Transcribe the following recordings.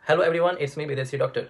Hello everyone, it's me विदेशी doctor.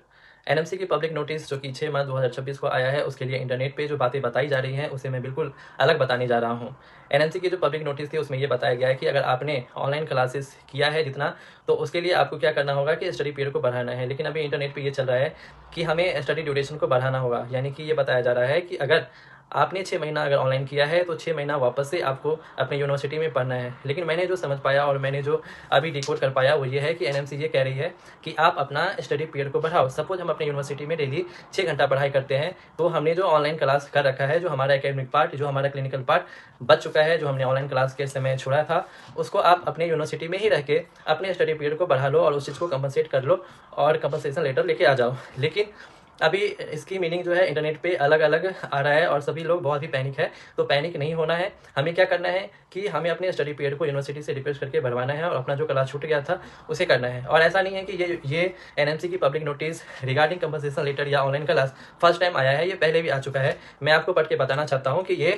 NMC की public notice जो कि 6 मार्च 2026 को आया है, उसके लिए इंटरनेट पे जो बातें बताई जा रही हैं उसे मैं बिल्कुल अलग बताने जा रहा हूँ। एनएमसी की जो पब्लिक नोटिस थी उसमें ये बताया गया है कि अगर आपने ऑनलाइन क्लासेस किया है जितना, तो उसके लिए आपको क्या करना होगा कि स्टडी पीरियड को बढ़ाना है। लेकिन अभी इंटरनेट पर ये चल रहा है कि हमें स्टडी ड्यूरेशन को बढ़ाना होगा। यानी कि ये बताया जा रहा है कि अगर आपने 6 महीना अगर ऑनलाइन किया है तो 6 महीना वापस से आपको अपने यूनिवर्सिटी में पढ़ना है। लेकिन मैंने जो समझ पाया और मैंने जो अभी डिकोड कर पाया वो ये है कि एनएमसी ये कह रही है कि आप अपना स्टडी पीरियड को बढ़ाओ। सपोज हम अपने यूनिवर्सिटी में डेली 6 घंटा पढ़ाई करते हैं, तो हमने जो ऑनलाइन क्लास कर रखा है, जो हमारा एकेडमिक पार्ट, जो हमारा क्लिनिकल पार्ट बच चुका है, जो हमने ऑनलाइन क्लास के समय छोड़ा था, उसको आप अपने यूनिवर्सिटी में ही रह के अपने स्टडी पीरियड को बढ़ा लो और उस चीज़ को कंपनसेट कर लो और कंपनसेशन लेटर लेके आ जाओ। लेकिन अभी इसकी मीनिंग जो है इंटरनेट पे अलग अलग आ रहा है और सभी लोग बहुत ही पैनिक है। तो पैनिक नहीं होना है। हमें क्या करना है कि हमें अपने स्टडी पीरियड को यूनिवर्सिटी से रिक्वेस्ट करके भरवाना है और अपना जो क्लास छूट गया था उसे करना है। और ऐसा नहीं है कि ये एनएमसी की public notice regarding compensation letter या ऑनलाइन क्लास फर्स्ट टाइम आया है, ये पहले भी आ चुका है। मैं आपको पढ़ के बताना चाहता हूँ कि ये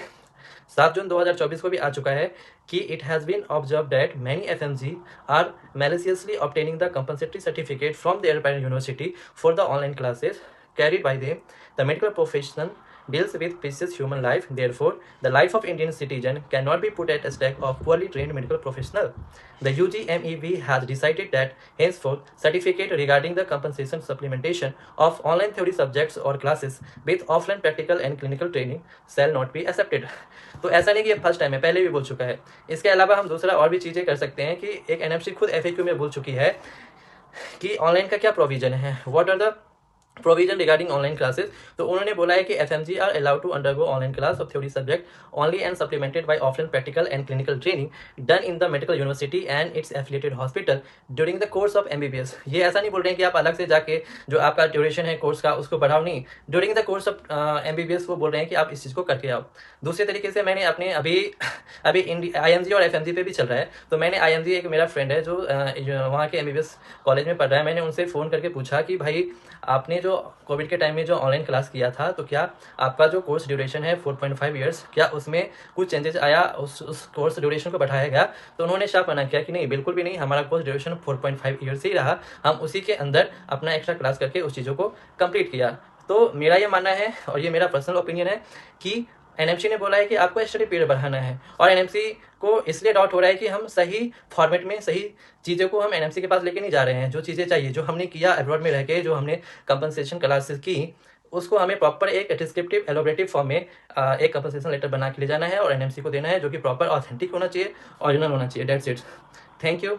7 जून 2024 को भी आ चुका है कि it has been observe that many FMG are maliciously obtaining the compulsory certificate from their parent university for the online classes carried by them. The medical profession deals with precious human life. Therefore, the life of Indian citizen cannot be put at stake of poorly trained medical professional. The UGMEB has decided that henceforth certificate regarding the compensation supplementation of online theory subjects or classes with offline practical and clinical training shall not be accepted. तो ऐसा नहीं कि ये first time है, पहले भी बोल चुका है। इसके अलावा हम दूसरा और भी चीज़ें कर सकते हैं कि एक एनएमसी खुद एफएक्यू में बोल चुकी है कि ऑनलाइन का क्या प्रोविजन है, what are the provision regarding online classes. तो उन्होंने बोला है कि FMG are allowed to undergo online class of theory subject only and supplemented by offline practical and clinical training done in the medical university and its affiliated hospital during the course of MBBS. ये ऐसा नहीं बोल रहे हैं कि आप अलग से जाके जो आपका ड्यूरेशन है कोर्स का उसको बढ़ाओ, नहीं, during the course of MBBS वो बोल रहे हैं कि आप इस चीज़ को करके आओ। दूसरे तरीके से मैंने अपने अभी आईएमजी और एफएमजी पे भी चल रहा है, तो मैंने आईएमजी, एक मेरा फ्रेंड है जो वहाँ के एमबीबीएस कॉलेज में पढ़ रहा है, मैंने उनसे फ़ोन करके पूछा कि भाई आपने जो कोविड के टाइम में जो ऑनलाइन क्लास किया था, तो क्या आपका जो कोर्स ड्यूरेशन है 4.5 ईयर्स, क्या उसमें कुछ चेंजेस आया, उस कोर्स ड्यूरेशन को बढ़ाया गया? तो उन्होंने साफ मना किया कि नहीं, बिल्कुल भी नहीं, हमारा कोर्स ड्यूरेशन 4.5 ईयर्स ही रहा, हम उसी के अंदर अपना एक्स्ट्रा क्लास करके उस चीज़ों को कंप्लीट किया। तो मेरा ये मानना है और ये मेरा पर्सनल ओपिनियन है कि एनएमसी ने बोला है कि आपको स्टडी पीरियड बढ़ाना है, और एनएमसी को इसलिए डाउट हो रहा है कि हम सही फॉर्मेट में सही चीज़ों को हम एनएमसी के पास लेके नहीं जा रहे हैं। जो चीज़ें चाहिए, जो हमने किया अब्रॉड में रह के, जो हमने कंपनसेशन क्लासेस की, उसको हमें प्रॉपर एक डिस्क्रिप्टिव एलोबरेटिव फॉर्म में एक कंपनसेशन लेटर बना के ले जाना है और एनएमसी को देना है, जो कि प्रॉपर ऑथेंटिक होना चाहिए, ओरिजिनल होना चाहिए। That's it. Thank you.